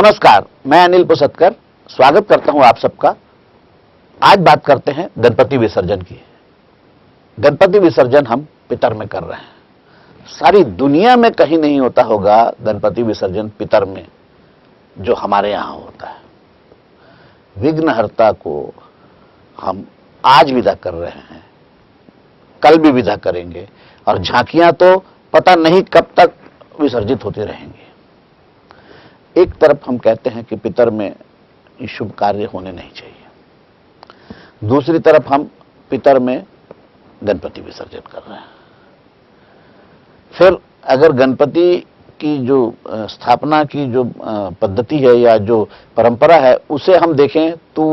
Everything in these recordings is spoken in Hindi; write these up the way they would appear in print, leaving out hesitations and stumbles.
नमस्कार, मैं अनिल पुसतकर स्वागत करता हूं आप सबका। आज बात करते हैं गणपति विसर्जन की। गणपति विसर्जन हम पितर में कर रहे हैं। सारी दुनिया में कहीं नहीं होता होगा गणपति विसर्जन पितर में जो हमारे यहां होता है। विघ्नहर्ता को हम आज विदा कर रहे हैं, कल भी विदा करेंगे और झांकियां तो पता नहीं कब तक विसर्जित होती रहेंगी। एक तरफ हम कहते हैं कि पितर में ये शुभ कार्य होने नहीं चाहिए, दूसरी तरफ हम पितर में गणपति विसर्जन कर रहे हैं। फिर अगर गणपति की जो स्थापना की जो पद्धति है या जो परंपरा है उसे हम देखें तो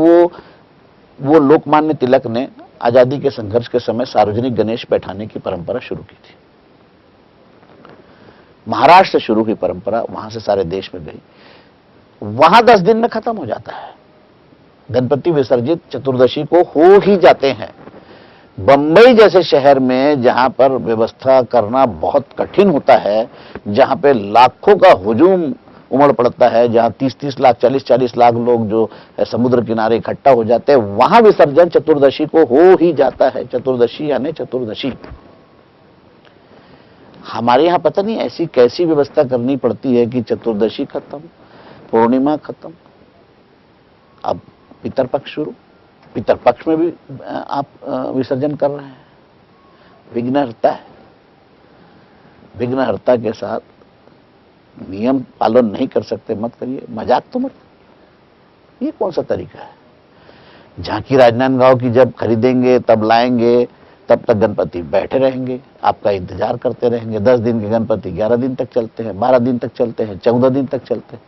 वो लोकमान्य तिलक ने आजादी के संघर्ष के समय सार्वजनिक गणेश बैठाने की परंपरा शुरू की थी। महाराष्ट्र से शुरू हुई परंपरा वहां से सारे देश में गई। वहां 10 दिन में खत्म हो जाता है। गणपति विसर्जित चतुर्दशी को हो ही जाते हैं। बंबई जैसे शहर में जहां पर व्यवस्था करना बहुत कठिन होता है, जहां पे लाखों का हुजूम उमड़ पड़ता है, जहां 30-30 लाख 40-40 लाख लोग जो समुद्र किनारे इकट्ठा हो जाते हैं, वहां विसर्जन चतुर्दशी को हो ही जाता है। चतुर्दशी यानी चतुर्दशी। हमारे यहां पता नहीं ऐसी कैसी व्यवस्था करनी पड़ती है कि चतुर्दशी खत्म, पूर्णिमा खत्म, अब पितर पक्ष शुरू। पितर पक्ष में भी आप विसर्जन कर रहे हैं। विघ्नहर्ता है, विघ्नहर्ता के साथ नियम पालन नहीं कर सकते मत करिए, मजाक तो मत। ये कौन सा तरीका है? झांकी राजनांदगांव की जब खरीदेंगे तब लाएंगे, तब तक गणपति बैठे रहेंगे, आपका इंतजार करते रहेंगे। 10 दिन के गणपति 11 दिन तक चलते हैं, 12 दिन तक चलते हैं, 14 दिन तक चलते हैं।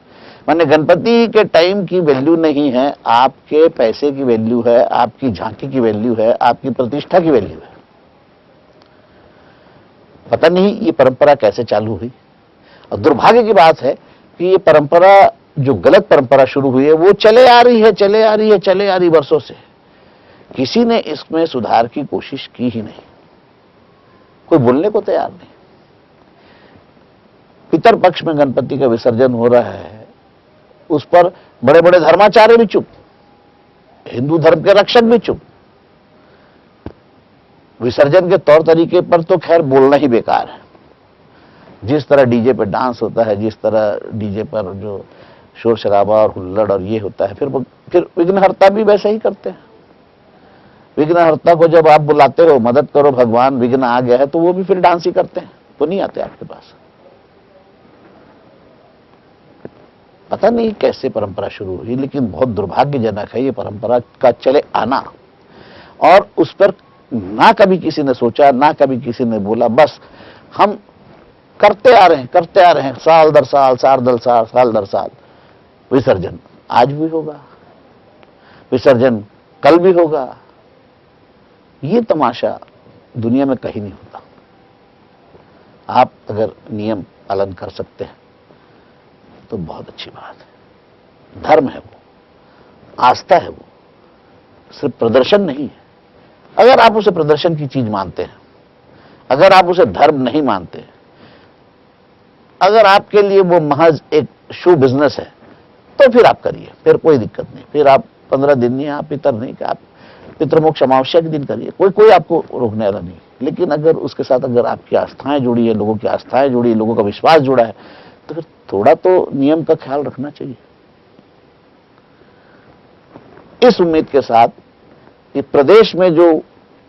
माने गणपति के टाइम की वैल्यू नहीं है, आपके पैसे की वैल्यू है, आपकी झांकी की वैल्यू है, आपकी प्रतिष्ठा की वैल्यू है। पता नहीं ये परंपरा कैसे चालू हुई। और दुर्भाग्य की बात है कि ये परंपरा जो गलत परंपरा शुरू हुई है वो चले आ रही वर्षों से। किसी ने इसमें सुधार की कोशिश की ही नहीं, कोई बोलने को तैयार नहीं। पितर पक्ष में गणपति का विसर्जन हो रहा है, उस पर बड़े बड़े धर्माचार्य भी चुप, हिंदू धर्म के रक्षक भी चुप। विसर्जन के तौर तरीके पर तो खैर बोलना ही बेकार है। जिस तरह डीजे पे डांस होता है, जिस तरह डीजे पर जो शोर शराबा और हुल्लड़ और ये होता है, फिर विघ्नहर्ता भी वैसे ही करते हैं। विघ्नहर्ता को जब आप बुलाते हो, मदद करो भगवान, विघ्न आ गया है, तो वो भी फिर डांस ही करते हैं, तो नहीं आते आपके पास। पता नहीं कैसे परंपरा शुरू हुई, लेकिन बहुत दुर्भाग्यजनक है ये परंपरा का चले आना। और उस पर ना कभी किसी ने सोचा, ना कभी किसी ने बोला, बस हम करते आ रहे हैं साल दर साल, साल दर साल। विसर्जन आज भी होगा, विसर्जन कल भी होगा। ये तमाशा दुनिया में कहीं नहीं होता। आप अगर नियम पालन कर सकते हैं तो बहुत अच्छी बात है। धर्म है वो, आस्था है वो, सिर्फ प्रदर्शन नहीं है। अगर आप उसे प्रदर्शन की चीज मानते हैं, अगर आप उसे धर्म नहीं मानते, अगर आपके लिए वो महज एक शो बिजनेस है, तो फिर आप करिए, फिर कोई दिक्कत नहीं। फिर आप 15 दिन नहीं, आप पितर नहीं, कि आप पितृमोक्ष अमावस्या के दिन करिए, कोई आपको रोकने वाला नहीं। लेकिन अगर उसके साथ अगर आपकी आस्थाएं जुड़ी है, लोगों की आस्थाएं जुड़ी, लोगों का विश्वास जुड़ा है, तो फिर थोड़ा तो नियम का ख्याल रखना चाहिए। इस उम्मीद के साथ कि प्रदेश में जो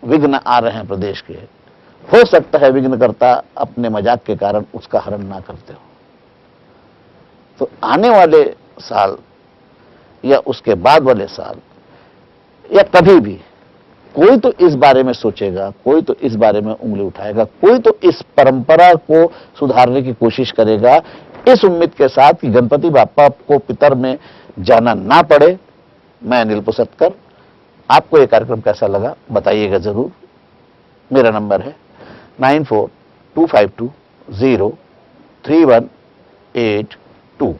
विघ्न आ रहे हैं प्रदेश के, हो सकता है विघ्नकर्ता अपने मजाक के कारण उसका हरण ना करते हो। तो आने वाले साल या उसके बाद वाले साल या कभी भी कोई तो इस बारे में सोचेगा, कोई तो इस बारे में उंगली उठाएगा, कोई तो इस परंपरा को सुधारने की कोशिश करेगा, इस उम्मीद के साथ कि गणपति बापा को पितर में जाना ना पड़े। मैं अनिल पुसतकर, आपको यह कार्यक्रम कैसा लगा बताइएगा जरूर। मेरा नंबर है 9425203182।